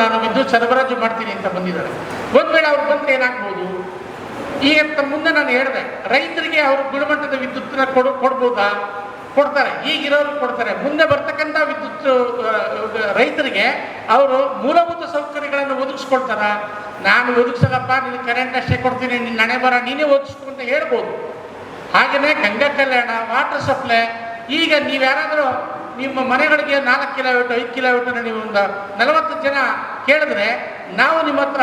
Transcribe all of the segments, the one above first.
ನಾನು ವಿದ್ಯುತ್ ಸರಬರಾಜು ಮಾಡ್ತೀನಿ ಅಂತ ಬಂದಿದ್ದಾರೆ. ಒಂದ್ ವೇಳೆ ಅವ್ರು ಬಂದ್ರೆ ಏನಾಗ್ಬೋದು? ಈಗ ಮುಂದೆ ನಾನು ಹೇಳಿದೆ, ರೈತರಿಗೆ ಅವರು ಗುಣಮಟ್ಟದ ವಿದ್ಯುತ್ನ ಕೊಡ್ಬೋದಾ? ಕೊಡ್ತಾರೆ. ಈಗಿರೋರು ಕೊಡ್ತಾರೆ. ಮುಂದೆ ಬರ್ತಕ್ಕಂಥ ವಿದ್ಯುತ್ ರೈತರಿಗೆ ಅವರು ಮೂಲಭೂತ ಸೌಕರ್ಯಗಳನ್ನು ಒದಗಿಸ್ಕೊಳ್ತಾರ? ನಾನು ಒದಗಿಸಲ್ಲಪ್ಪ, ನೀನು ಕರೆಂಟ್ ಅಷ್ಟೇ ಕೊಡ್ತೀನಿ, ನಿನ್ನ ಹಣೆ ಬರ ನೀನೇ ಒದಗಿಸ್ಕೊ ಅಂತ ಹೇಳ್ಬೋದು. ಹಾಗೆಯೇ ಗಂಗಾ ಕಲ್ಯಾಣ, ವಾಟರ್ ಸಪ್ಲೈ, ಈಗ ನೀವ್ಯಾರಾದರೂ ನಿಮ್ಮ ಮನೆಗಳಿಗೆ 4 ಕಿಲೋಮೀಟರ್ 5 ಕಿಲೋಮೀಟರ್ ನೀವು ಒಂದು 40 ಜನ ಕೇಳಿದ್ರೆ ನಾವು ನಿಮ್ಮ ಹತ್ರ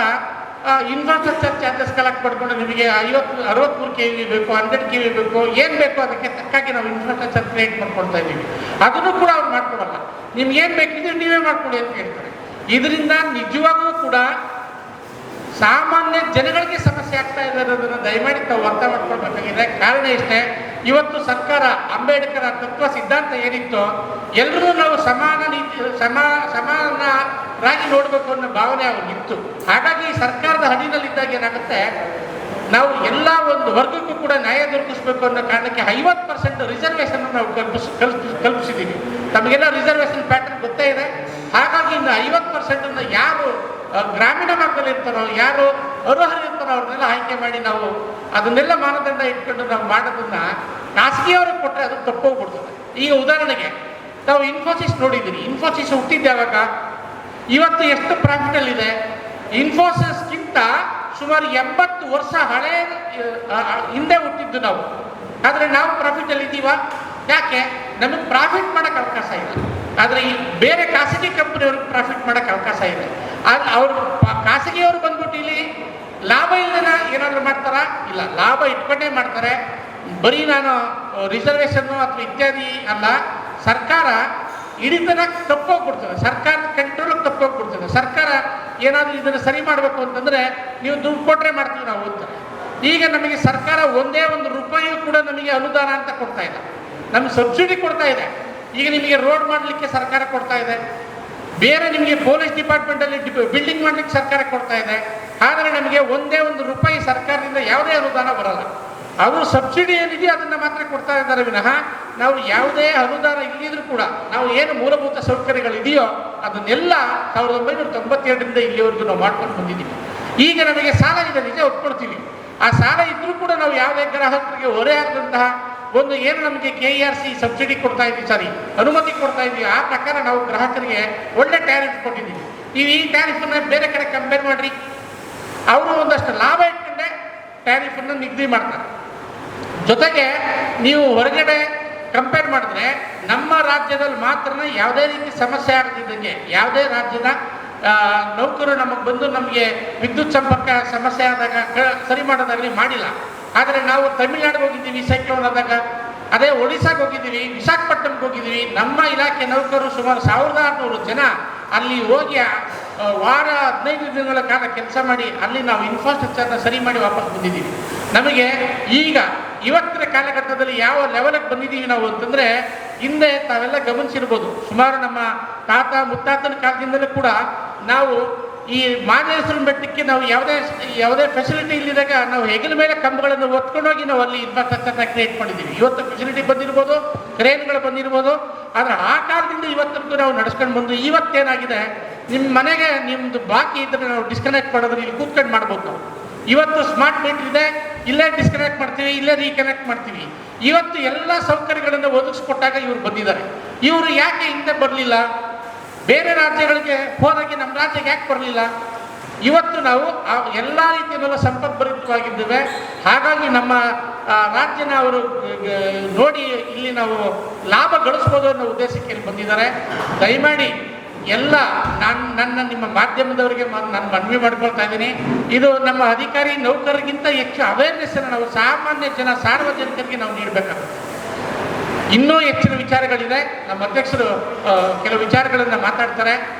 ಇನ್ಫ್ರಾಸ್ಟ್ರಕ್ಚರ್ ಚಾರ್ಜಸ್ ಕಲೆಕ್ಟ್ ಮಾಡಿಕೊಂಡು ನಿಮಗೆ 63 KV ಬೇಕು, 100 KV ಬೇಕು, ಏನು ಬೇಕು ಅದಕ್ಕೆ ತಕ್ಕಾಗಿ ನಾವು ಇನ್ಫ್ರಾಸ್ಟ್ರಕ್ಚರ್ ಕ್ರಿಯೇಟ್ ಮಾಡ್ಕೊಳ್ತಾ ಇದ್ದೀವಿ. ಅದನ್ನು ಕೂಡ ಅವ್ರು ಮಾಡ್ಕೊಡಲ್ಲ. ನಿಮ್ಗೆ ಏನು ಬೇಕಿದ್ರೆ ನೀವೇ ಮಾಡ್ಕೊಡಿ ಅಂತ ಹೇಳ್ತಾರೆ. ಇದರಿಂದ ನಿಜವಾಗೂ ಕೂಡ ಸಾಮಾನ್ಯ ಜನಗಳಿಗೆ ಸಮಸ್ಯೆ ಆಗ್ತಾ ಇದೆ ಅನ್ನೋದನ್ನು ದಯಮಾಡಿ ತಾವು ಅರ್ಥ ಮಾಡ್ಕೊಳ್ಬೇಕಾಗಿದೆ. ಕಾರಣ ಇಷ್ಟೇ, ಇವತ್ತು ಸರ್ಕಾರ ಅಂಬೇಡ್ಕರ್ ತತ್ವ ಸಿದ್ಧಾಂತ ಏನಿತ್ತು, ಎಲ್ಲರೂ ನಾವು ಸಮಾನರಾಗಿ ನೋಡಬೇಕು ಅನ್ನೋ ಭಾವನೆ ಅವ್ರಿಗಿತ್ತು. ಹಾಗಾಗಿ ಸರ್ಕಾರದ ಅಡಿನಲ್ಲಿದ್ದಾಗ ಏನಾಗುತ್ತೆ, ನಾವು ಎಲ್ಲ ಒಂದು ವರ್ಗಕ್ಕೂ ಕೂಡ ನ್ಯಾಯ ದೊರಕಿಸಬೇಕು ಅನ್ನೋ ಕಾರಣಕ್ಕೆ 50% ರಿಸರ್ವೇಷನ್ ನಾವು ಕಲ್ಪಿಸಿದ್ದೀವಿ. ತಮಗೆಲ್ಲ ರಿಸರ್ವೇಷನ್ ಪ್ಯಾಟರ್ನ್ ಗೊತ್ತೇ ಇದೆ. ಹಾಗಾಗಿ ಇನ್ನು 50% ಯಾರು ಗ್ರಾಮೀಣ ಭಾಗದಲ್ಲಿ ಇರ್ತಾರೋ, ಯಾರು ಅರ್ಹರಿರ್ತಾರೋ ಅವ್ರನ್ನೆಲ್ಲ ಆಯ್ಕೆ ಮಾಡಿ ನಾವು ಅದನ್ನೆಲ್ಲ ಮಾನದಂಡ ಇಟ್ಕೊಂಡು ನಾವು ಮಾಡೋದನ್ನ ಖಾಸಗಿಯವ್ರಿಗೆ ಕೊಟ್ಟರೆ ಅದು ತಪ್ಪೋಗ್ಬಿಡ್ತದೆ. ಈಗ ಉದಾಹರಣೆಗೆ ನಾವು ಇನ್ಫೋಸಿಸ್ ನೋಡಿದ್ದೀರಿ. ಇನ್ಫೋಸಿಸ್ ಹುಟ್ಟಿದ್ದು ಯಾವಾಗ? ಇವತ್ತು ಎಷ್ಟು ಪ್ರಾಫಿಟಲ್ಲಿದೆ? ಇನ್ಫೋಸಿಸ್ಗಿಂತ ಸುಮಾರು 80 ವರ್ಷ ಹಳೆ ಹಿಂದೆ ಹುಟ್ಟಿದ್ದು ನಾವು. ಆದರೆ ನಾವು ಪ್ರಾಫಿಟಲ್ಲಿ ಇದ್ದೀವ? ಯಾಕೆ? ನಮಗೆ ಪ್ರಾಫಿಟ್ ಮಾಡೋಕ್ಕೆ ಅವಕಾಶ ಇಲ್ಲ. ಆದರೆ ಈ ಬೇರೆ ಖಾಸಗಿ ಕಂಪ್ನಿಯವ್ರಿಗೆ ಪ್ರಾಫಿಟ್ ಮಾಡೋಕ್ಕೆ ಅವಕಾಶ ಇದೆ. ಅವರು ಖಾಸಗಿಯವರು ಬಂದ್ಬಿಟ್ಟು ಇಲ್ಲಿ ಲಾಭ ಇಲ್ಲದ ಏನಾದರೂ ಮಾಡ್ತಾರಾ? ಇಲ್ಲ, ಲಾಭ ಇಟ್ಕೊಂಡೇ ಮಾಡ್ತಾರೆ. ಬರೀ ನಾನು ರಿಸರ್ವೇಷನ್ನು ಅಥವಾ ಇತ್ಯಾದಿ ಅಲ್ಲ, ಸರ್ಕಾರ ಹಿಡಿತನ ತಪ್ಪೋಗ್ಬಿಡ್ತದೆ, ಸರ್ಕಾರದ ಕಂಟ್ರೋಲಿಗೆ ತಪ್ಪೋಗ್ಬಿಡ್ತದೆ. ಸರ್ಕಾರ ಏನಾದರೂ ಇದನ್ನು ಸರಿ ಮಾಡಬೇಕು ಅಂತಂದರೆ ನೀವು ದುಡ್ಡು ಕೊಟ್ಟರೆ ಮಾಡ್ತೀವಿ ನಾವು ಅಂತಾರೆ. ಈಗ ನಮಗೆ ಸರ್ಕಾರ ಒಂದೇ ಒಂದು ರೂಪಾಯಿಯೂ ಕೂಡ ನಮಗೆ ಅನುದಾನ ಅಂತ ಕೊಡ್ತಾ ಇದೆ. ನಮಗೆ ಸಬ್ಸಿಡಿ ಕೊಡ್ತಾ ಇದೆ. ಈಗ ನಿಮಗೆ ರೋಡ್ ಮಾಡಲಿಕ್ಕೆ ಸರ್ಕಾರ ಕೊಡ್ತಾ ಇದೆ, ಬೇರೆ ನಿಮಗೆ ಪೊಲೀಸ್ ಡಿಪಾರ್ಟ್ಮೆಂಟಲ್ಲಿ ಬಿಲ್ಡಿಂಗ್ ಮಾಡಲಿಕ್ಕೆ ಸರ್ಕಾರ ಕೊಡ್ತಾ ಇದೆ. ಆದರೆ ನಮಗೆ ಒಂದೇ ಒಂದು ರೂಪಾಯಿ ಸರ್ಕಾರದಿಂದ ಯಾವುದೇ ಅನುದಾನ ಬರಲ್ಲ. ಅವರು ಸಬ್ಸಿಡಿ ಏನಿದೆಯೋ ಅದನ್ನು ಮಾತ್ರ ಕೊಡ್ತಾ ಇದ್ದಾರೆ ವಿನಃ ನಾವು ಯಾವುದೇ ಅನುದಾನ ಇಲ್ಲಿದ್ರೂ ಕೂಡ ನಾವು ಏನು ಮೂಲಭೂತ ಸೌಕರ್ಯಗಳಿದೆಯೋ ಅದನ್ನೆಲ್ಲ 1992ರಿಂದ ಇಲ್ಲಿವರೆಗೂ ನಾವು ಮಾಡ್ಕೊಂಡು ಬಂದಿದ್ದೀವಿ. ಈಗ ನಮಗೆ ಸಾಲ ಇದೆ, ನಿಜ ಒಪ್ಕೊಳ್ತೀವಿ. ಆ ಸಾಲ ಇದ್ರೂ ಕೂಡ ನಾವು ಯಾವುದೇ ಗ್ರಾಹಕರಿಗೆ ಹೊರೆ ಆಗದಂತಹ ಒಂದು ಏನು ನಮಗೆ KERC ಸಬ್ಸಿಡಿ ಕೊಡ್ತಾ ಇದ್ದೀವಿ, ಸಾರಿ ಅನುಮತಿ ಕೊಡ್ತಾ ಇದ್ದೀವಿ, ಆ ಪ್ರಕಾರ ನಾವು ಗ್ರಾಹಕರಿಗೆ ಒಳ್ಳೆ ಟ್ಯಾರಿಫ್ ಕೊಟ್ಟಿದ್ದೀವಿ. ನೀವು ಈ ಟ್ಯಾರಿಫನ್ನು ಬೇರೆ ಕಡೆ ಕಂಪೇರ್ ಮಾಡಿರಿ, ಅವರು ಒಂದಷ್ಟು ಲಾಭ ಇಟ್ಕೊಂಡೆ ಟ್ಯಾರಿಫನ್ನು ನಿಗದಿ ಮಾಡ್ತಾರೆ. ಜೊತೆಗೆ ನೀವು ಹೊರಗಡೆ ಕಂಪೇರ್ ಮಾಡಿದ್ರೆ ನಮ್ಮ ರಾಜ್ಯದಲ್ಲಿ ಮಾತ್ರ ಯಾವುದೇ ರೀತಿ ಸಮಸ್ಯೆ ಆಗ್ತಿದ್ದಂಗೆ ಯಾವುದೇ ರಾಜ್ಯದ ನೌಕರರು ನಮಗೆ ಬಂದು ನಮಗೆ ವಿದ್ಯುತ್ ಸಂಪರ್ಕ ಸಮಸ್ಯೆ ಆದಾಗ ಸರಿ ಮಾಡೋದಾಗಲಿ ಮಾಡಿಲ್ಲ. ಆದರೆ ನಾವು ತಮಿಳ್ನಾಡಿಗೆ ಹೋಗಿದ್ದೀವಿ ಸೈಕ್ಲೋನ್ ಆದಾಗ, ಅದೇ ಒಡಿಶಾಗೆ ಹೋಗಿದ್ದೀವಿ, ವಿಶಾಖಪಟ್ಟಣಕ್ಕೆ ಹೋಗಿದ್ದೀವಿ. ನಮ್ಮ ಇಲಾಖೆ ನೌಕರರು ಸುಮಾರು 1600 ಜನ ಅಲ್ಲಿ ಹೋಗಿ ವಾರ 15 ದಿನಗಳ ಕಾಲ ಕೆಲಸ ಮಾಡಿ ಅಲ್ಲಿ ನಾವು ಇನ್ಫ್ರಾಸ್ಟ್ರಕ್ಚರ್ನ ಸರಿ ಮಾಡಿ ವಾಪಸ್ ಬಂದಿದ್ದೀವಿ. ನಮಗೆ ಈಗ ಇವತ್ತಿನ ಕಾಲಘಟ್ಟದಲ್ಲಿ ಯಾವ ಲೆವೆಲಿಗೆ ಬಂದಿದ್ದೀವಿ ನಾವು ಅಂತಂದರೆ, ಹಿಂದೆ ತಾವೆಲ್ಲ ಗಮನಿಸಿರ್ಬೋದು, ಸುಮಾರು ನಮ್ಮ ತಾತ ಮುತ್ತಾತನ ಕಾಲದಿಂದಲೂ ಕೂಡ ನಾವು ಈ ಮಾದೇಶ್ವರ ಬೆಟ್ಟಕ್ಕೆ ನಾವು ಯಾವುದೇ ಫೆಸಿಲಿಟಿ ಇಲ್ಲಿದಾಗ ನಾವು ಹೆಗಲ ಮೇಲೆ ಕಂಬಗಳನ್ನು ಒತ್ಕೊಂಡೋಗಿ ನಾವು ಅಲ್ಲಿ ಇನ್ಫ್ರಾಸ್ಟ್ರಕ್ಚರ್ನ ಕ್ರಿಯೇಟ್ ಮಾಡಿದ್ದೀವಿ. ಇವತ್ತು ಫೆಸಿಲಿಟಿ ಬಂದಿರ್ಬೋದು, ಕ್ರೇನ್ಗಳು ಬಂದಿರ್ಬೋದು, ಆದರೆ ಆ ಕಾಲದಿಂದ ಇವತ್ತಿಗೂ ನಾವು ನಡ್ಸ್ಕೊಂಡು ಬಂದು ಇವತ್ತೇನಾಗಿದೆ, ನಿಮ್ಮ ಮನೆಗೆ ನಿಮ್ಮದು ಬಾಕಿ ಇದ್ದರೆ ನಾವು ಡಿಸ್ಕನೆಕ್ಟ್ ಮಾಡೋದ್ರೆ ಇಲ್ಲಿ ಕೂತ್ಕೊಂಡು ಮಾಡ್ಬೋದು. ನಾವು ಇವತ್ತು ಸ್ಮಾರ್ಟ್ ಮೀಟರ್ ಇದೆ, ಇಲ್ಲೇ ಡಿಸ್ಕನೆಕ್ಟ್ ಮಾಡ್ತೀವಿ, ಇಲ್ಲೇ ರೀಕನೆಕ್ಟ್ ಮಾಡ್ತೀವಿ. ಇವತ್ತು ಎಲ್ಲ ಸೌಕರ್ಯಗಳನ್ನು ಒದಗಿಸ್ಕೊಟ್ಟಾಗ ಇವರು ಬಂದಿದ್ದಾರೆ. ಇವರು ಯಾಕೆ ಹಿಂದೆ ಬರಲಿಲ್ಲ? ಬೇರೆ ರಾಜ್ಯಗಳಿಗೆ ಹೋದಾಗೆ ನಮ್ಮ ರಾಜ್ಯಕ್ಕೆ ಯಾಕೆ ಬರಲಿಲ್ಲ? ಇವತ್ತು ನಾವು ಎಲ್ಲ ರೀತಿಯಲ್ಲೆಲ್ಲ ಸಂಪದ್ಭರಿತವಾಗಿದ್ದೇವೆ. ಹಾಗಾಗಿ ನಮ್ಮ ರಾಜ್ಯನ ಅವರು ನೋಡಿ ಇಲ್ಲಿ ನಾವು ಲಾಭ ಗಳಿಸ್ಬೋದು ಅನ್ನೋ ಉದ್ದೇಶಕ್ಕೆ ಇಲ್ಲಿ ಬಂದಿದ್ದಾರೆ. ದಯಮಾಡಿ ಎಲ್ಲ ನಿಮ್ಮ ಮಾಧ್ಯಮದವರಿಗೆ ನಾನು ಮನವಿ ಮಾಡ್ಕೊಳ್ತಾ ಇದ್ದೀನಿ. ಇದು ನಮ್ಮ ಅಧಿಕಾರಿ ನೌಕರರಿಗಿಂತ ಹೆಚ್ಚು ಅವೇರ್ನೆಸ್ಸನ್ನು ನಾವು ಸಾಮಾನ್ಯ ಜನ ಸಾರ್ವಜನಿಕರಿಗೆ ನಾವು ನೀಡಬೇಕಾಗುತ್ತೆ. ಇನ್ನೂ ಹೆಚ್ಚಿನ ವಿಚಾರಗಳಿದೆ. ನಮ್ಮ ಅಧ್ಯಕ್ಷರು ಕೆಲವು ವಿಚಾರಗಳನ್ನು ಮಾತಾಡ್ತಾರೆ.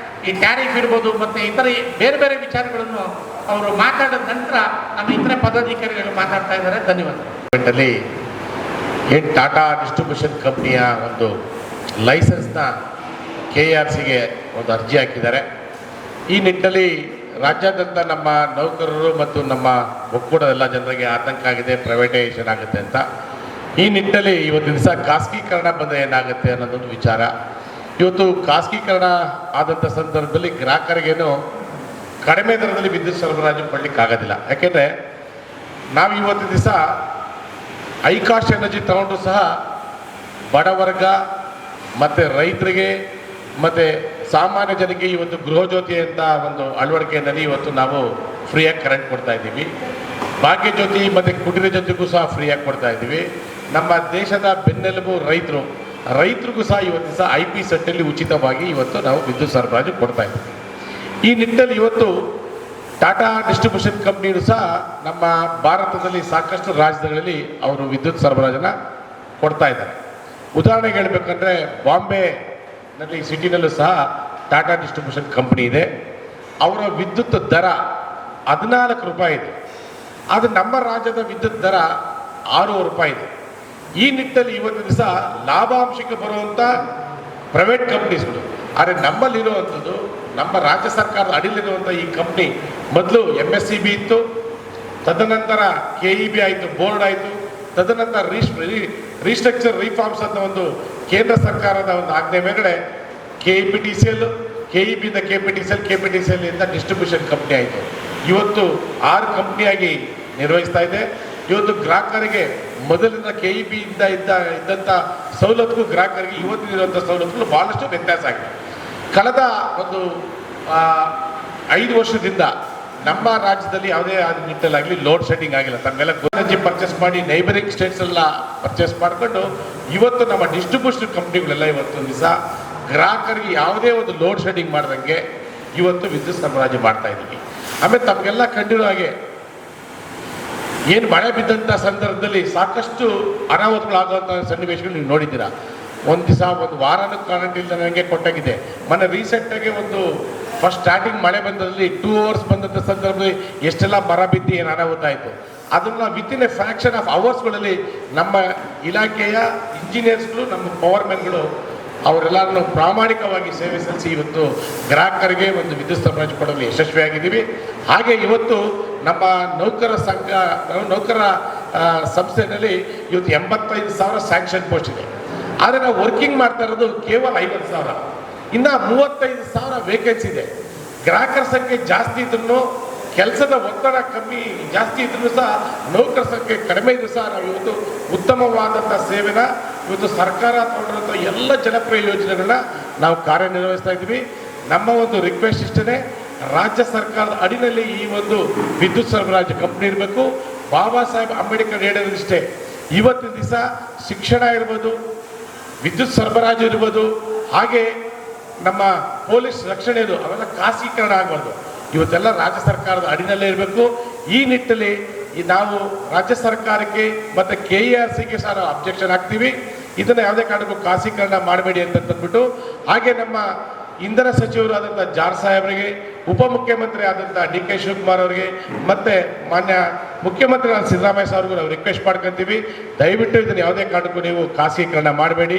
ಈ ಟ್ಯಾರಿಫ್ ಇರ್ಬೋದು ಮತ್ತು ಇತರ ಬೇರೆ ಬೇರೆ ವಿಚಾರಗಳನ್ನು ಅವರು ಮಾತಾಡಿದ ನಂತರ ನಮ್ಮ ಇತರೆ ಪದಾಧಿಕಾರಿಗಳು ಮಾತಾಡ್ತಾ ಇದ್ದಾರೆ. ಧನ್ಯವಾದ. ಏನು ಟಾಟಾ ಡಿಸ್ಟ್ರಿಬ್ಯೂಷನ್ ಕಂಪ್ನಿಯ ಒಂದು ಲೈಸೆನ್ಸ್ನ KERCಗೆ ಒಂದು ಅರ್ಜಿ ಹಾಕಿದ್ದಾರೆ. ಈ ನಿಟ್ಟಿನಲ್ಲಿ ರಾಜ್ಯಾದ್ಯಂತ ನಮ್ಮ ನೌಕರರು ಮತ್ತು ನಮ್ಮ ಒಕ್ಕೂಟದ ಎಲ್ಲ ಜನರಿಗೆ ಆತಂಕ ಆಗಿದೆ, ಪ್ರೈವೇಟೈಸೇಷನ್ ಆಗುತ್ತೆ ಅಂತ. ಈ ನಿಟ್ಟಿನಲ್ಲಿ ಇವತ್ತು ದಿವಸ ಖಾಸಗೀಕರಣ ಬಂದರೆ ಏನಾಗುತ್ತೆ ಅನ್ನೋದೊಂದು ವಿಚಾರ. ಇವತ್ತು ಖಾಸಗೀಕರಣ ಆದಂಥ ಸಂದರ್ಭದಲ್ಲಿ ಗ್ರಾಹಕರಿಗೇನು ಕಡಿಮೆ ದರದಲ್ಲಿ ವಿದ್ಯುತ್ ಸರಬರಾಜು ಕೊಡಲಿಕ್ಕಾಗೋದಿಲ್ಲ. ಯಾಕೆಂದರೆ ನಾವು ಇವತ್ತು ದಿವಸ ಹೈ ಕಾಸ್ಟ್ ಎನರ್ಜಿ ತಗೊಂಡ್ರು ಸಹ ಬಡವರ್ಗ ಮತ್ತು ರೈತರಿಗೆ ಮತ್ತು ಸಾಮಾನ್ಯ ಜನಕ್ಕೆ ಇವತ್ತು ಗೃಹಜ್ಯೋತಿ ಅಂತ ಒಂದು ಅಳವಡಿಕೆಯಲ್ಲಿ ಇವತ್ತು ನಾವು ಫ್ರೀಯಾಗಿ ಕರೆಂಟ್ ಕೊಡ್ತಾ ಇದ್ದೀವಿ. ಭಾಗ್ಯ ಜ್ಯೋತಿ ಮತ್ತು ಕುಟೀರ ಜ್ಯೋತಿಗೂ ಸಹ ಫ್ರೀಯಾಗಿ ಕೊಡ್ತಾ ಇದ್ದೀವಿ. ನಮ್ಮ ದೇಶದ ಬೆನ್ನೆಲುಬು ರೈತರಿಗೂ ಸಹ ಇವತ್ತು ಸಹ IP ಸೆಟ್ಟಲ್ಲಿ ಉಚಿತವಾಗಿ ಇವತ್ತು ನಾವು ವಿದ್ಯುತ್ ಸರಬರಾಜು ಕೊಡ್ತಾ ಇದ್ದೀವಿ. ಈ ನಿಟ್ಟಿನಲ್ಲಿ ಇವತ್ತು ಟಾಟಾ ಡಿಸ್ಟ್ರಿಬ್ಯೂಷನ್ ಕಂಪ್ನಿಯೂ ಸಹ ನಮ್ಮ ಭಾರತದಲ್ಲಿ ಸಾಕಷ್ಟು ರಾಜ್ಯಗಳಲ್ಲಿ ಅವರು ವಿದ್ಯುತ್ ಸರಬರಾಜನ್ನು ಕೊಡ್ತಾ ಇದ್ದಾರೆ. ಉದಾಹರಣೆಗೆ ಹೇಳಬೇಕಂದ್ರೆ ಬಾಂಬೆನಲ್ಲಿ ಸಿಟಿನಲ್ಲೂ ಸಹ ಟಾಟಾ ಡಿಸ್ಟ್ರಿಬ್ಯೂಷನ್ ಕಂಪ್ನಿ ಇದೆ. ಅವರ ವಿದ್ಯುತ್ ದರ 14 ರೂಪಾಯಿ ಇದೆ. ಅದು ನಮ್ಮ ರಾಜ್ಯದ ವಿದ್ಯುತ್ ದರ 6 ರೂಪಾಯಿ ಇದೆ. ಈ ನಿಟ್ಟಿನಲ್ಲಿ ಇವತ್ತು ದಿವಸ ಲಾಭಾಂಶಕ್ಕೆ ಬರುವಂಥ ಪ್ರೈವೇಟ್ ಕಂಪ್ನೀಸ್ಗಳು, ಆದರೆ ನಮ್ಮಲ್ಲಿರುವಂಥದ್ದು ನಮ್ಮ ರಾಜ್ಯ ಸರ್ಕಾರದ ಅಡಿಲಿರುವಂಥ ಈ ಕಂಪ್ನಿ ಮೊದಲು MSEB ಇತ್ತು, ತದನಂತರ KEB ಆಯಿತು, ಬೋರ್ಡ್ ಆಯಿತು, ತದನಂತರ ರೀಸ್ಟ್ರಕ್ಚರ್ ರಿಫಾರ್ಮ್ಸ್ ಅಂತ ಒಂದು ಕೇಂದ್ರ ಸರ್ಕಾರದ ಒಂದು ಆಜ್ಞೆ ಮೇಲ್ಗಡೆ KPTCL, KEBಯಿಂದ KPTCL ಇಂದ ಡಿಸ್ಟ್ರಿಬ್ಯೂಷನ್ ಕಂಪ್ನಿ ಆಯಿತು. ಇವತ್ತು 6 ಕಂಪ್ನಿಯಾಗಿ ನಿರ್ವಹಿಸ್ತಾ ಇದೆ. ಇವತ್ತು ಗ್ರಾಹಕರಿಗೆ ಮೊದಲಿನ KEBಯಿಂದ ಇದ್ದಂಥ ಸವಲತ್ತುಗೂ ಗ್ರಾಹಕರಿಗೆ ಇವತ್ತಿನಿರುವಂಥ ಸವಲತ್ತುಗಳು ಭಾಳಷ್ಟು ವ್ಯತ್ಯಾಸ ಆಗಿದೆ. ಕಳೆದ ಒಂದು 5 ವರ್ಷದಿಂದ ನಮ್ಮ ರಾಜ್ಯದಲ್ಲಿ ಯಾವುದೇ ನಿಟ್ಟಲ್ಲಾಗಲಿ ಲೋಡ್ ಶೆಡ್ಡಿಂಗ್ ಆಗಿಲ್ಲ. ತಮ್ಮೆಲ್ಲ ಎನರ್ಜಿ ಪರ್ಚೇಸ್ ಮಾಡಿ ನೈಬರಿಂಗ್ ಸ್ಟೇಟ್ಸ್ ಎಲ್ಲ ಪರ್ಚೇಸ್ ಮಾಡಿಕೊಂಡು ಇವತ್ತು ನಮ್ಮ ಡಿಸ್ಟ್ರಿಬ್ಯೂಷನ್ ಕಂಪ್ನಿಗಳೆಲ್ಲ ಇವತ್ತು ದಿವಸ ಗ್ರಾಹಕರಿಗೆ ಯಾವುದೇ ಒಂದು ಲೋಡ್ ಶೆಡ್ಡಿಂಗ್ ಮಾಡ್ದಂಗೆ ಇವತ್ತು ವಿದ್ಯುತ್ ಸರಬರಾಜು ಮಾಡ್ತಾ ಇದ್ದೀವಿ. ಆಮೇಲೆ ತಮಗೆಲ್ಲ ಕಂಡಿರೋ ಹಾಗೆ ಏನು ಮಳೆ ಬಿದ್ದಂಥ ಸಂದರ್ಭದಲ್ಲಿ ಸಾಕಷ್ಟು ಅನಾಹುತಗಳಾಗುವಂಥ ಸನ್ನಿವೇಶಗಳು ನೀವು ನೋಡಿದ್ದೀರಾ. ಒಂದು ದಿವಸ ಒಂದು ವಾರನೂ ಕರೆಂಟ್ ಇಲ್ಲದೆ ನನಗೆ ಕೊಟ್ಟಾಗಿದೆ. ಮೊನ್ನೆ ರೀಸೆಂಟಾಗಿ ಒಂದು ಫಸ್ಟ್ ಸ್ಟಾರ್ಟಿಂಗ್ ಮಳೆ ಬಂದಲ್ಲಿ 2 ಅವರ್ಸ್ ಬಂದಂಥ ಸಂದರ್ಭದಲ್ಲಿ ಎಷ್ಟೆಲ್ಲ ಮರ ಬಿದ್ದು ಏನು ಅನಾಹುತ ಆಯಿತು. ಅದನ್ನು ವಿತಿನ್ ಎ ಫ್ರ್ಯಾಕ್ಷನ್ ಆಫ್ ಅವರ್ಸ್ಗಳಲ್ಲಿ ನಮ್ಮ ಇಲಾಖೆಯ ಇಂಜಿನಿಯರ್ಸ್ಗಳು, ನಮ್ಮ ಪವರ್ಮೆನ್ಗಳು ಅವರೆಲ್ಲರನ್ನು ಪ್ರಾಮಾಣಿಕವಾಗಿ ಸೇವೆ ಸಲ್ಲಿಸಿ ಇವತ್ತು ಗ್ರಾಹಕರಿಗೆ ಒಂದು ವಿದ್ಯುತ್ ಸರಬರಾಜು ಕೊಡಲು ಯಶಸ್ವಿಯಾಗಿದ್ದೀವಿ. ಹಾಗೆ ಇವತ್ತು ನಮ್ಮ ನೌಕರ ಸಂಸ್ಥೆಯಲ್ಲಿ ಇವತ್ತು 85,000 ಸ್ಯಾಂಕ್ಷನ್ ಪೋಸ್ಟ್ ಇದೆ. ಆದರೆ ನಾವು ವರ್ಕಿಂಗ್ ಮಾಡ್ತಾ ಇರೋದು ಕೇವಲ 50,000. ಇನ್ನು 35,000 ವೇಕೆನ್ಸಿ ಇದೆ. ಗ್ರಾಹಕರ ಸಂಖ್ಯೆ ಜಾಸ್ತಿ ಇದ್ರೂ, ಕೆಲಸದ ಒತ್ತಡ ಜಾಸ್ತಿ ಇದ್ರೂ ಸಹ, ನೌಕರ ಸಂಖ್ಯೆ ಕಡಿಮೆ ಇದ್ರೂ ಸಹ ನಾವು ಇವತ್ತು ಉತ್ತಮವಾದಂಥ ಸೇವೆನ ಇವತ್ತು ಸರ್ಕಾರ ತಗೊಂಡಿರುವಂಥ ಎಲ್ಲ ಜನಪ್ರಿಯ ಯೋಜನೆಗಳನ್ನ ನಾವು ಕಾರ್ಯನಿರ್ವಹಿಸ್ತಾ ಇದ್ದೀವಿ. ನಮ್ಮ ಒಂದು ರಿಕ್ವೆಸ್ಟ್ ಇಷ್ಟೇ, ರಾಜ್ಯ ಸರ್ಕಾರದ ಅಡಿನಲ್ಲಿ ಈ ಒಂದು ವಿದ್ಯುತ್ ಸರಬರಾಜು ಕಂಪ್ನಿ ಇರಬೇಕು. ಬಾಬಾ ಸಾಹೇಬ್ ಅಂಬೇಡ್ಕರ್ ಹೇಳಿರೋದಿಷ್ಟೇ, ಇವತ್ತಿನ ದಿವಸ ಶಿಕ್ಷಣ ಇರ್ಬೋದು, ವಿದ್ಯುತ್ ಸರಬರಾಜು ಇರ್ಬೋದು, ಹಾಗೆ ನಮ್ಮ ಪೊಲೀಸ್ ರಕ್ಷಣೆ ಇದು ಅವೆಲ್ಲ ಖಾಸಗೀಕರಣ ಆಗಬಾರ್ದು. ಇವತ್ತೆಲ್ಲ ರಾಜ್ಯ ಸರ್ಕಾರದ ಅಡಿನಲ್ಲೇ ಇರಬೇಕು. ಈ ನಿಟ್ಟಿನಲ್ಲಿ ನಾವು ರಾಜ್ಯ ಸರ್ಕಾರಕ್ಕೆ ಮತ್ತು KERCಗೆ ಸಹ ನಾವು ಅಬ್ಜೆಕ್ಷನ್ ಹಾಕ್ತೀವಿ. ಇದನ್ನು ಯಾವುದೇ ಕಾರಣಕ್ಕೂ ಖಾಸಗೀಕರಣ ಮಾಡಬೇಡಿ ಅಂತಂದ್ಬಿಟ್ಟು, ಹಾಗೆ ನಮ್ಮ ಇಂಧನ ಸಚಿವರಾದಂಥ ಜಾರ್ ಸಾಹೇಬರಿಗೆ, ಉಪಮುಖ್ಯಮಂತ್ರಿ ಆದಂಥ DK ಶಿವಕುಮಾರ್ ಅವರಿಗೆ, ಮತ್ತು ಮಾನ್ಯ ಮುಖ್ಯಮಂತ್ರಿ ಸಿದ್ದರಾಮಯ್ಯ ಸಾವ್ರಿಗೂ ನಾವು ರಿಕ್ವೆಸ್ಟ್ ಮಾಡ್ಕೊತೀವಿ, ದಯವಿಟ್ಟು ಇದನ್ನು ಯಾವುದೇ ಕಾರಣಕ್ಕೂ ನೀವು ಖಾಸಗೀಕರಣ ಮಾಡಬೇಡಿ.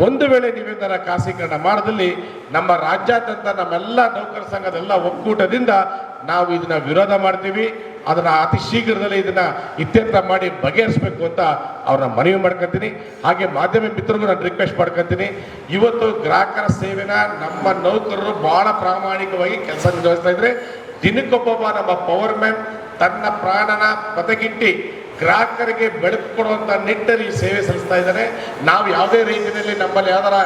ಒಂದು ವೇಳೆ ನೀವೇನಾರ ಖಾಸಗೀಕರಣ ಮಾಡೋದಲ್ಲಿ ನಮ್ಮ ರಾಜ್ಯಾದ್ಯಂತ ನಮ್ಮೆಲ್ಲ ನೌಕರ ಸಂಘದೆಲ್ಲ ಒಕ್ಕೂಟದಿಂದ ನಾವು ಇದನ್ನು ವಿರೋಧ ಮಾಡ್ತೀವಿ. ಅದನ್ನು ಅತಿ ಶೀಘ್ರದಲ್ಲಿ ಇದನ್ನು ಇತ್ಯರ್ಥ ಮಾಡಿ ಬಗೆಹರಿಸಬೇಕು ಅಂತ ಅವ್ರನ್ನ ಮನವಿ ಮಾಡ್ಕೊತೀನಿ. ಹಾಗೆ ಮಾಧ್ಯಮ ಮಿತ್ರರಿಗೂ ನಾನು ರಿಕ್ವೆಸ್ಟ್ ಮಾಡ್ಕೊತೀನಿ, ಇವತ್ತು ಗ್ರಾಹಕರ ಸೇವೆನ ನಮ್ಮ ನೌಕರರು ಭಾಳ ಪ್ರಾಮಾಣಿಕವಾಗಿ ಕೆಲಸ ನಿರ್ವಹಿಸ್ತಾ ಇದ್ರೆ, ದಿನಕ್ಕೊಬ್ಬೊಬ್ಬ ನಮ್ಮ ಪವರ್ಮ್ಯಾನ್ ತನ್ನ ಪ್ರಾಣನ ಬದಗಿಟ್ಟಿ ಗ್ರಾಹಕರಿಗೆ ಬೆಳಕು ಕೊಡುವಂಥ ನಿಟ್ಟಿನಲ್ಲಿ ಸೇವೆ ಸಲ್ಲಿಸ್ತಾ ಇದ್ದಾರೆ. ನಾವು ಯಾವುದೇ ರೀತಿಯಲ್ಲಿ ನಮ್ಮಲ್ಲಿ ಯಾವ್ದಾರ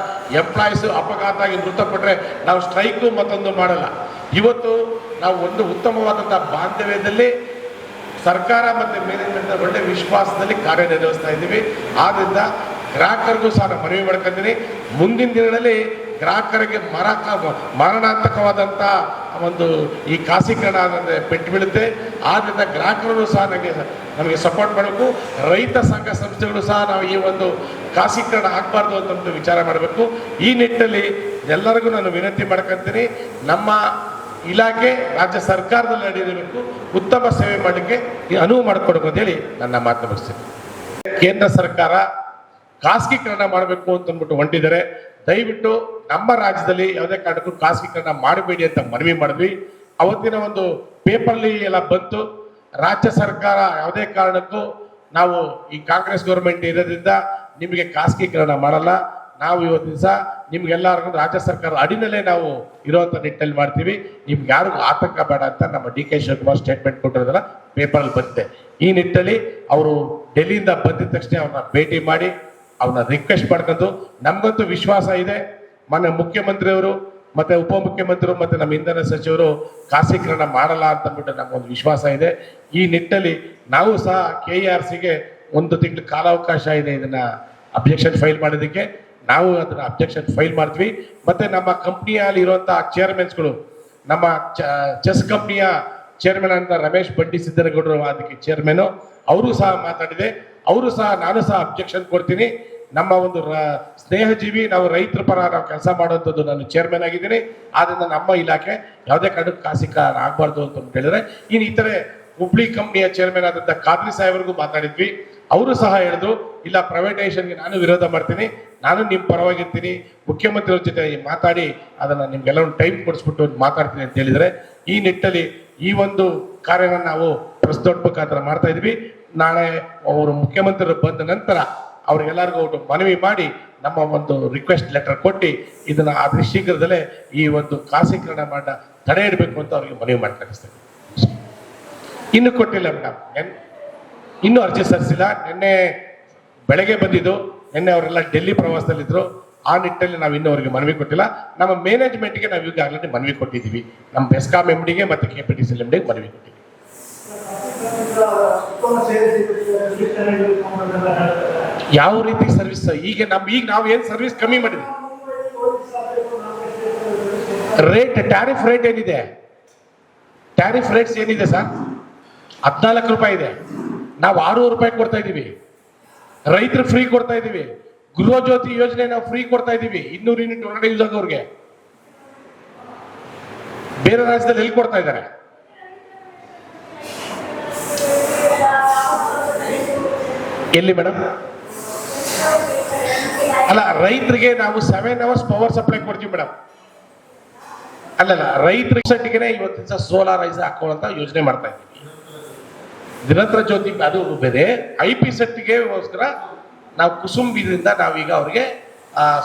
ಎಂಪ್ಲಾಯೀಸು ಅಪಘಾತ ಆಗಿ ಮೃತಪಟ್ಟರೆ ನಾವು ಸ್ಟ್ರೈಕು ಮತ್ತೊಂದು ಮಾಡಲ್ಲ. ಇವತ್ತು ನಾವು ಒಂದು ಉತ್ತಮವಾದಂಥ ಬಾಂಧವ್ಯದಲ್ಲಿ ಸರ್ಕಾರ ಮತ್ತು ಮೇಲಿನ ಒಳ್ಳೆ ವಿಶ್ವಾಸದಲ್ಲಿ ಕಾರ್ಯನಿರ್ವಹಿಸ್ತಾ ಇದ್ದೀವಿ. ಆದ್ದರಿಂದ ಗ್ರಾಹಕರಿಗೂ ಸಹ ನಾನು ಮನವಿ ಮಾಡ್ಕೊತೀನಿ, ಮುಂದಿನ ದಿನಗಳಲ್ಲಿ ಗ್ರಾಹಕರಿಗೆ ಮಾರಣಾಂತಕವಾದಂಥ ಒಂದು ಈ ಖಾಸಗೀಕರಣ ಅಂದರೆ ಪೆಟ್ಟು ಬೀಳುತ್ತೆ. ಆದ್ದರಿಂದ ಗ್ರಾಹಕರು ಸಹ ನಮಗೆ ಸಪೋರ್ಟ್ ಮಾಡಬೇಕು. ರೈತ ಸಂಘ ಸಂಸ್ಥೆಗಳು ಸಹ ನಾವು ಈ ಒಂದು ಖಾಸಗೀಕರಣ ಆಗಬಾರ್ದು ಅಂತ ವಿಚಾರ ಮಾಡಬೇಕು. ಈ ನಿಟ್ಟಿನಲ್ಲಿ ಎಲ್ಲರಿಗೂ ನಾನು ವಿನಂತಿ ಮಾಡ್ಕೊತೀನಿ, ನಮ್ಮ ಇಲಾಖೆ ರಾಜ್ಯ ಸರ್ಕಾರದಲ್ಲಿ ನಡೆಯಬೇಕು, ಉತ್ತಮ ಸೇವೆ ಮಾಡಲಿಕ್ಕೆ ಅನುವು ಮಾಡಿಕೊಡ್ಬೇಕು ಅಂತೇಳಿ ನನ್ನ ಮಾತು ಮುಗಿಸ್ತೀನಿ. ಕೇಂದ್ರ ಸರ್ಕಾರ ಖಾಸಗೀಕರಣ ಮಾಡಬೇಕು ಅಂತಂದ್ಬಿಟ್ಟು ಹೊಂಟಿದ್ದಾರೆ. ದಯವಿಟ್ಟು ನಮ್ಮ ರಾಜ್ಯದಲ್ಲಿ ಯಾವುದೇ ಕಾರಣಕ್ಕೂ ಖಾಸಗೀಕರಣ ಮಾಡಬೇಡಿ ಅಂತ ಮನವಿ ಮಾಡಿದ್ವಿ. ಅವತ್ತಿನ ಒಂದು ಪೇಪರ್ಲಿ ಎಲ್ಲ ಬಂತು, ರಾಜ್ಯ ಸರ್ಕಾರ ಯಾವುದೇ ಕಾರಣಕ್ಕೂ ನಾವು ಈ ಕಾಂಗ್ರೆಸ್ ಗೌರ್ಮೆಂಟ್ ಇರೋದ್ರಿಂದ ನಿಮಗೆ ಖಾಸಗೀಕರಣ ಮಾಡಲ್ಲ, ನಾವು ಇವತ್ತು ದಿವಸ ನಿಮ್ಗೆಲ್ಲರಿಗೂ ರಾಜ್ಯ ಸರ್ಕಾರ ಅಡಿನಲ್ಲೇ ನಾವು ಇರುವಂಥ ನಿಟ್ಟಲ್ಲಿ ಮಾಡ್ತೀವಿ. ನಿಮ್ಗೆ ಯಾರಿಗೂ ಆತಂಕ ಬೇಡ ಅಂತ ನಮ್ಮ ಡಿ ಕೆ ಶಿವಕುಮಾರ್ ಸ್ಟೇಟ್ಮೆಂಟ್ ಕೊಟ್ಟಿರೋದನ್ನ ಪೇಪರಲ್ಲಿ ಬಂದಿದೆ. ಈ ನಿಟ್ಟಲ್ಲಿ ಅವರು ಡೆಲ್ಲಿಯಿಂದ ಬಂದಿದ ತಕ್ಷಣ ಅವ್ರನ್ನ ಭೇಟಿ ಮಾಡಿ ಅವ್ರನ್ನ ರಿಕ್ವೆಸ್ಟ್ ಮಾಡ್ಕೊಂಡು, ನಮ್ಗಂತೂ ವಿಶ್ವಾಸ ಇದೆ ಮೊನ್ನೆ ಮುಖ್ಯಮಂತ್ರಿಯವರು ಮತ್ತೆ ಉಪಮುಖ್ಯಮಂತ್ರಿಗಳು ಮತ್ತೆ ನಮ್ಮ ಇಂಧನ ಸಚಿವರು ಖಾಸಗೀಕರಣ ಮಾಡಲ್ಲ ಅಂತ ಅಂದ್ಬಿಟ್ಟು ನಮಗೊಂದು ವಿಶ್ವಾಸ ಇದೆ. ಈ ನಿಟ್ಟಲ್ಲಿ ನಾವು ಸಹ KERCಗೆ 1 ತಿಂಗಳು ಕಾಲಾವಕಾಶ ಇದೆ ಇದನ್ನ ಅಬ್ಜೆಕ್ಷನ್ ಫೈಲ್ ಮಾಡೋದಕ್ಕೆ. ನಾವು ಅದನ್ನ ಅಬ್ಜೆಕ್ಷನ್ ಫೈಲ್ ಮಾಡ್ತೀವಿ. ಮತ್ತೆ ನಮ್ಮ ಕಂಪ್ನಿಯಲ್ಲಿ ಇರುವಂತಹ ಚೇರ್ಮನ್ಸ್ಗಳು, ನಮ್ಮ ಚೆಸ್ ಕಂಪ್ನಿಯ ಚೇರ್ಮನ್ ಅಂತ ರಮೇಶ್ ಬಂಡಿ ಸಿದ್ದನಗೌಡರು ಅದಕ್ಕೆ ಚೇರ್ಮನ್, ಅವರು ಸಹ ಮಾತಾಡಿದೆ. ಅವರು ಸಹ ನಾನು ಸಹ ಅಬ್ಜೆಕ್ಷನ್ ಕೊಡ್ತೀನಿ. ನಮ್ಮ ಒಂದು ಸ್ನೇಹಜೀವಿ, ನಾವು ರೈತರ ಪರ ನಾವು ಕೆಲಸ ಮಾಡುವಂಥದ್ದು, ನಾನು ಚೇರ್ಮನ್ ಆಗಿದ್ದೀನಿ. ಆದ್ರಿಂದ ನಮ್ಮ ಇಲಾಖೆ ಯಾವುದೇ ಕಾರಣಕ್ಕೂ ಖಾಸಗೀಕರಣ ಆಗಬಾರ್ದು ಅಂತ ಹೇಳಿದ್ರೆ, ಇನ್ನು ಇತರೆ ಹುಬ್ಳಿ ಕಂಪ್ನಿಯ ಚೇರ್ಮನ್ ಆದಂಥ ಖಾದ್ರಿ ಸಾಹೇಬ್ರಿಗೂ ಮಾತಾಡಿದ್ವಿ. ಅವರು ಸಹ ಹೇಳಿದ್ರು, ಇಲ್ಲ ಪ್ರೈವೇಟೈಸೇಷನ್ಗೆ ನಾನು ವಿರೋಧ ಮಾಡ್ತೀನಿ, ನಾನು ನಿಮ್ಮ ಪರವಾಗಿರ್ತೀನಿ, ಮುಖ್ಯಮಂತ್ರಿಗಳ ಜೊತೆ ಮಾತಾಡಿ ಅದನ್ನು ನಿಮ್ಗೆಲ್ಲ ಒಂದು ಟೈಮ್ ಕೊಡಿಸ್ಬಿಟ್ಟು ಮಾತಾಡ್ತೀನಿ ಅಂತ ಹೇಳಿದರೆ, ಈ ನಿಟ್ಟಲ್ಲಿ ಈ ಒಂದು ಕಾರ್ಯನ ನಾವು ಪ್ರಸ್ತುತ ಮುಖಾಂತರ ಮಾಡ್ತಾ ಇದ್ವಿ. ನಾಳೆ ಅವರು ಮುಖ್ಯಮಂತ್ರಿಗಳು ಬಂದ ನಂತರ ಅವ್ರಿಗೆಲ್ಲರಿಗೂ ಒಂದು ಮನವಿ ಮಾಡಿ ನಮ್ಮ ಒಂದು ರಿಕ್ವೆಸ್ಟ್ ಲೆಟರ್ ಕೊಟ್ಟು ಇದನ್ನ ಆದಷ್ಟು ಶೀಘ್ರದಲ್ಲೇ ಈ ಒಂದು ಖಾಸಗೀಕರಣ ಮಾಡ ತಡೆ ಇಡಬೇಕು ಅಂತ ಅವ್ರಿಗೆ ಮನವಿ ಮಾಡಿ ಕಳಿಸ್ತೇವೆ. ಇನ್ನು ಕೊಟ್ಟಿಲ್ಲ ಮೇಡಮ್, ಇನ್ನೂ ಅರ್ಜಿ ಸಲ್ಲಿಸಿಲ್ಲ. ನಿನ್ನೆ ಬೆಳಗ್ಗೆ ಬಂದಿದ್ದು, ನಿನ್ನೆ ಅವರೆಲ್ಲ ಡೆಲ್ಲಿ ಪ್ರವಾಸದಲ್ಲಿದ್ದರು. ಆ ನಿಟ್ಟಲ್ಲಿ ನಾವು ಇನ್ನೂ ಅವರಿಗೆ ಮನವಿ ಕೊಟ್ಟಿಲ್ಲ. ನಮ್ಮ ಮ್ಯಾನೇಜ್ಮೆಂಟ್ಗೆ ನಾವು ಈಗಾಗಲೇ ಮನವಿ ಕೊಟ್ಟಿದ್ದೀವಿ. ನಮ್ಮ ಬೆಸ್ಕಾಂ MDಗೆ ಮತ್ತು KPTCL MDಗೆ ಮನವಿ ಕೊಟ್ಟಿದ್ದೀವಿ. ಯಾವ ರೀತಿ ಸರ್ವಿಸ್ ಈಗ ನಾವು ಏನು ಸರ್ವಿಸ್ ಕಮ್ಮಿ ಮಾಡಿದ್ವಿ? ರೇಟ್ ಟ್ಯಾರಿಫ್ ರೇಟ್ ಏನಿದೆ, ಟ್ಯಾರಿಫ್ ರೇಟ್ಸ್ ಏನಿದೆ ಸರ್? 14 ರೂಪಾಯಿ ಇದೆ. ನಾವು 6 ರೂಪಾಯಿ ಕೊಡ್ತಾ ಇದ್ದೀವಿ. ರೈತರು ಫ್ರೀ ಕೊಡ್ತಾ ಇದ್ದೀವಿ. ಗೃಹ ಜ್ಯೋತಿ ಯೋಜನೆ ನಾವು ಫ್ರೀ ಕೊಡ್ತಾ ಇದ್ದೀವಿ. 200 ಯೂನಿಟ್ ಹೊರಗಡೆ ಯೂಸ್ ಆಗೋರಿಗೆ. ಬೇರೆ ರಾಜ್ಯದಲ್ಲಿ ಎಲ್ಲಿ ಕೊಡ್ತಾ ಇದ್ದಾರೆ? ಎಲ್ಲಿ ಮೇಡಮ್? ಅಲ್ಲ, ರೈತರಿಗೆ ನಾವು 7 hours ಪವರ್ ಸಪ್ಲೈ ಕೊಡ್ತೀವಿ ಮೇಡಮ್. ಅಲ್ಲಲ್ಲ, ರೈತರಿಗೆ ಸೆಟ್ಗೆ ಇವತ್ತಿನ ದಿವಸ ಸೋಲಾರೈಸ್ ಹಾಕೊಳ್ಳುವಂತ ಯೋಜನೆ ಮಾಡ್ತಾ ಇದ್ದೀವಿ. ದಿನಂತರ ಜ್ಯೋತಿ ಅದು ಬೇರೆ. IP ಸೆಟ್ಗೆ ಗೋಸ್ಕರ ನಾವು ಕುಸುಂಬಿದಿಂದ ನಾವೀಗ ಅವ್ರಿಗೆ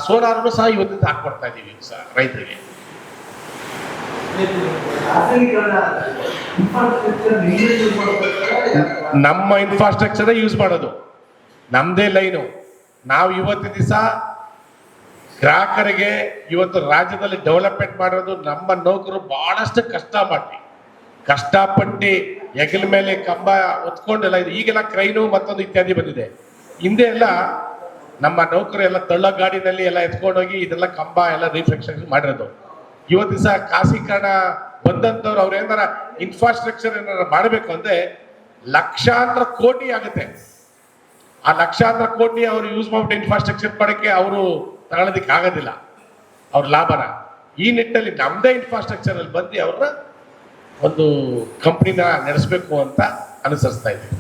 ಸೋಲಾರನ್ನು ಸಹ ಇವತ್ತಿನ ಹಾಕೊಡ್ತಾ ಇದ್ದೀವಿ ಸರ್ ರೈತರಿಗೆ. ನಮ್ಮ ಇನ್ಫ್ರಾಸ್ಟ್ರಕ್ಚರ್ ಯೂಸ್ ಮಾಡೋದು, ನಮ್ದೇ ಲೈನು. ನಾವು ಇವತ್ತಿನ ದಿವಸ ಗ್ರಾಹಕರಿಗೆ ಇವತ್ತು ರಾಜ್ಯದಲ್ಲಿ ಡೆವಲಪ್ಮೆಂಟ್ ಮಾಡೋದು ನಮ್ಮ ನೌಕರು ಬಹಳಷ್ಟು ಕಷ್ಟಪಟ್ಟು ಹೆಗಲ ಮೇಲೆ ಕಂಬ ಹೊತ್ಕೊಂಡೆಲ್ಲ ಇದೆ. ಈಗೆಲ್ಲ ಕ್ರೈನು ಮತ್ತೊಂದು ಇತ್ಯಾದಿ ಬಂದಿದೆ. ಹಿಂದೆ ಎಲ್ಲ ನಮ್ಮ ನೌಕರು ಎಲ್ಲ ತಳ್ಳೋ ಗಾಡಿನಲ್ಲಿ ಎಲ್ಲ ಎತ್ಕೊಂಡೋಗಿ ಇದೆಲ್ಲ ಕಂಬ ಎಲ್ಲ ರೀಫ್ಲೆಕ್ಷನ್ ಮಾಡಿರೋದು. ಇವತ್ತು ದಿವಸ ಖಾಸಗೀಕರಣ ಬಂದಂಥವ್ರು ಅವ್ರು ಏನಾರ ಇನ್ಫ್ರಾಸ್ಟ್ರಕ್ಚರ್ ಏನಾರ ಮಾಡಬೇಕು ಅಂದ್ರೆ ಲಕ್ಷಾಂತರ ಕೋಟಿ ಆಗುತ್ತೆ. ಆ ಲಕ್ಷಾಂತರ ಕೋಟಿ ಅವರು ಯೂಸ್ ಮಾಡ್ಬಿಟ್ಟು ಇನ್ಫ್ರಾಸ್ಟ್ರಕ್ಚರ್ ಮಾಡೋಕ್ಕೆ ಅವರು ತಗೊಳ್ಳೋದಕ್ಕೆ ಆಗೋದಿಲ್ಲ ಅವ್ರ ಲಾಭನ. ಈ ನಿಟ್ಟಲ್ಲಿ ನಮ್ಮದೇ ಇನ್ಫ್ರಾಸ್ಟ್ರಕ್ಚರ್ ಅಲ್ಲಿ ಬಂದು ಅವ್ರನ್ನ ಒಂದು ಕಂಪ್ನಿನ ನಡೆಸಬೇಕು ಅಂತ ಅನುಸರಿಸ್ತಾ ಇದ್ದೀವಿ.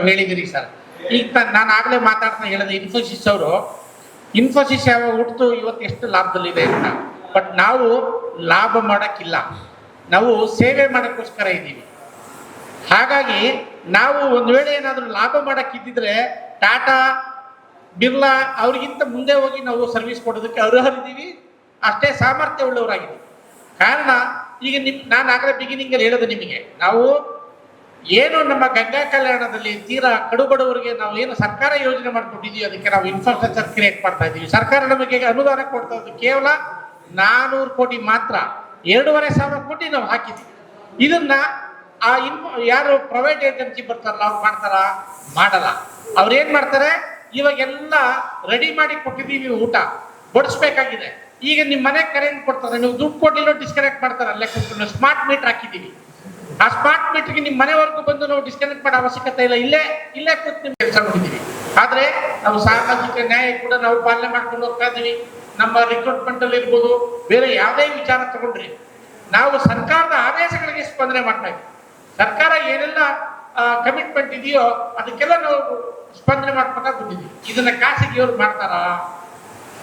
ಹೇಳಿದಿರಿ ಸರ್. ಈಗ ನಾನು ಆಗಲೇ ಮಾತಾಡ್ತಾ ಹೇಳಿದೆ, ಇನ್ಫೋಸಿಸ್ ಯಾವಾಗ ಹುಟ್ಟಿತು, ಇವತ್ತು ಎಷ್ಟು ಲಾಭದಲ್ಲಿದೆ ಅಂತ. ಬಟ್ ನಾವು ಲಾಭ ಮಾಡೋಕ್ಕಿಲ್ಲ, ನಾವು ಸೇವೆ ಮಾಡೋಕ್ಕೋಸ್ಕರ ಇದ್ದೀವಿ. ಹಾಗಾಗಿ ನಾವು ಒಂದು ವೇಳೆ ಏನಾದರೂ ಲಾಭ ಮಾಡೋಕ್ಕಿದ್ದಿದ್ರೆ ಟಾಟಾ ಬಿರ್ಲಾ ಅವ್ರಿಗಿಂತ ಮುಂದೆ ಹೋಗಿ ನಾವು ಸರ್ವಿಸ್ ಕೊಡೋದಕ್ಕೆ ಅರ್ಹರಿದ್ದೀವಿ, ಅಷ್ಟೇ ಸಾಮರ್ಥ್ಯ ಉಳ್ಳವರಾಗಿದ್ದೀವಿ. ಕಾರಣ ಈಗ ನಾನು ಆಗಲೇ ಬಿಗಿನಿಂಗಲ್ಲಿ ಹೇಳೋದು ನಿಮಗೆ, ನಾವು ಏನು ನಮ್ಮ ಗಂಗಾ ಕಲ್ಯಾಣದಲ್ಲಿ ತೀರಾ ಕಡುಬಡವರಿಗೆ ನಾವು ಏನು ಸರ್ಕಾರ ಯೋಜನೆ ಮಾಡಿಕೊಟ್ಟಿದ್ದೀವಿ, ಅದಕ್ಕೆ ನಾವು ಇನ್ಫ್ರಾಸ್ಟ್ರಕ್ಚರ್ ಕ್ರಿಯೇಟ್ ಮಾಡ್ತಾ ಇದ್ದೀವಿ. ಸರ್ಕಾರ ನಮಗೆ ಅನುದಾನ ಕೊಡ್ತಾ ಇದ್ದು ಕೇವಲ 400 ಕೋಟಿ ಮಾತ್ರ, 2,500 ಕೋಟಿ ನಾವು ಹಾಕಿದ್ದೀವಿ. ಇದನ್ನ ಯಾರು ಪ್ರೈವೇಟ್ ಏಜೆನ್ಸಿ ಬರ್ತಾರಲ್ಲ ಅವ್ರು ಮಾಡ್ತಾರ? ಮಾಡಲ್ಲ. ಅವ್ರು ಏನ್ ಮಾಡ್ತಾರೆ, ಇವಾಗೆಲ್ಲ ರೆಡಿ ಮಾಡಿ ಕೊಟ್ಟಿದ್ದೀವಿ, ಊಟ ಬಡಿಸ್ಬೇಕಾಗಿದೆ. ಈಗ ನಿಮ್ಮ ಮನೆಗೆ ಕರೆಂಟ್ ಕೊಡ್ತಾರೆ, ನೀವು ದುಡ್ಡು ಕೊಟ್ಟಿಲ್ಲ ಡಿಸ್ಕನೆಕ್ಟ್ ಮಾಡ್ತಾರೆ. ಅಲ್ಲೇ ಕೂತ್ಕೊಂಡು ಸ್ಮಾರ್ಟ್ ಮೀಟರ್ ಹಾಕಿದ್ದೀವಿ. ಆ ಸ್ಮಾರ್ಟ್ ಮೀಟರ್ಗೆ ನಿಮ್ಮ ಮನೆವರೆಗೂ ಬಂದು ನಾವು ಡಿಸ್ಕನೆಕ್ಟ್ ಮಾಡೋ ಅವಶ್ಯಕತೆ ಇಲ್ಲ, ಇಲ್ಲೇ ಕೂತು ನಿಮ್ಗೆ ಕೆಲಸ ಮಾಡಿದ್ದೀವಿ. ಆದ್ರೆ ನಾವು ಸಾಮಾಜಿಕ ನ್ಯಾಯ ಕೂಡ ನಾವು ಪಾಲನೆ ಮಾಡ್ಕೊಂಡು ಹೋಗ್ತಾ ಇದ್ದೀವಿ. ನಮ್ಮ ರಿಕ್ರೂಟ್ಮೆಂಟ್ ಅಲ್ಲಿ ಇರ್ಬೋದು, ಬೇರೆ ಯಾವುದೇ ವಿಚಾರ ತಗೊಂಡ್ರಿ ನಾವು ಸರ್ಕಾರದ ಆದೇಶಗಳಿಗೆ ಸ್ಪಂದನೆ ಮಾಡ್ತಾ ಇದ್ದೀವಿ. ಸರ್ಕಾರ ಏನೆಲ್ಲ ಕಮಿಟ್ಮೆಂಟ್ ಇದೆಯೋ ಅದಕ್ಕೆಲ್ಲ ನಾವು ಸ್ಪಂದನೆ ಮಾಡ್ಕೊತಾ ಬಂದಿದ್ದೀವಿ. ಇದನ್ನ ಖಾಸಗಿಯವರು ಮಾಡ್ತಾರಾ?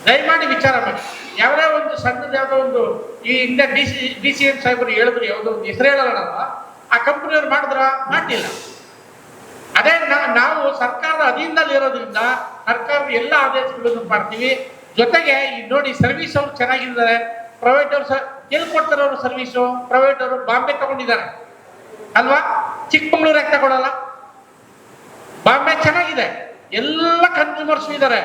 ದಯಮಾಡಿ ವಿಚಾರ ಮಾಡಿ. ಯಾವುದೇ ಒಂದು ಸಣ್ಣದ ಯಾವುದೋ ಒಂದು ಈ ಹಿಂದೆ DCM ಸಾಹೇಬರು ಹೇಳಿದ್ರು, ಯಾವುದೋ ಒಂದು ಹೆಸರು ಹೇಳೋಣ, ಆ ಕಂಪನಿಯವ್ರು ಮಾಡಿದ್ರ? ಮಾಡಲಿಲ್ಲ. ಅದೇ ನಾವು ಸರ್ಕಾರದ ಅಧೀನದಲ್ಲಿ ಇರೋದ್ರಿಂದ ಸರ್ಕಾರದ ಎಲ್ಲ ಆದೇಶಗಳನ್ನು ಮಾಡ್ತೀವಿ. ಜೊತೆಗೆ ಈ ನೋಡಿ ಸರ್ವಿಸ್ ಅವ್ರು ಚೆನ್ನಾಗಿದ್ದಾರೆ. ಪ್ರೈವೇಟ್ ಅವ್ರು ಎಲ್ಲಿ ಕೊಡ್ತಾರೆ ಅವರು ಸರ್ವಿಸು? ಪ್ರೈವೇಟ್ ಅವರು ಬಾಂಬೆ ತಗೊಂಡಿದ್ದಾರೆ ಅಲ್ವಾ, ಚಿಕ್ಕಮಂಗ್ಳೂರು ಯಾಕೆ ತಗೊಳ್ಳಲ್ಲ? ಬಾಂಬೆ ಚೆನ್ನಾಗಿದೆ, ಎಲ್ಲ ಕನ್ಸ್ಯೂಮರ್ಸ್ ಇದ್ದಾರೆ,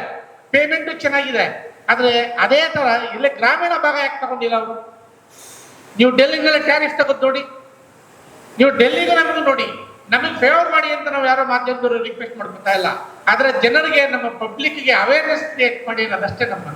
ಪೇಮೆಂಟು ಚೆನ್ನಾಗಿದೆ. ಆದ್ರೆ ಅದೇ ತರ ಇಲ್ಲಿ ಗ್ರಾಮೀಣ ಭಾಗ ಯಾಕೆ ತಗೊಂಡಿಲ್ಲ ಅವರು? ನೀವು ಡೆಲ್ಲಿನಲ್ಲಿ ಟ್ಯಾರಿಫ್ ತಗೊಂಡು ನೋಡಿ, ನೀವು ಡೆಲ್ಲಿಗೆ ನಮಗೂ ನೋಡಿ, ನಮಗೆ ಫೇವರ್ ಮಾಡಿ ಅಂತ ನಾವು ಯಾರೋ ಮಾಧ್ಯಮದವರು ರಿಕ್ವೆಸ್ಟ್ ಮಾಡ್ಕೊತಾ ಇಲ್ಲ. ಆದ್ರೆ ಜನರಿಗೆ, ನಮ್ಮ ಪಬ್ಲಿಕ್ಗೆ ಅವೇರ್ನೆಸ್ ಕ್ರಿಯೇಟ್ ಮಾಡಿ ಅನ್ನೋದಷ್ಟೇ ನಮ್ಮ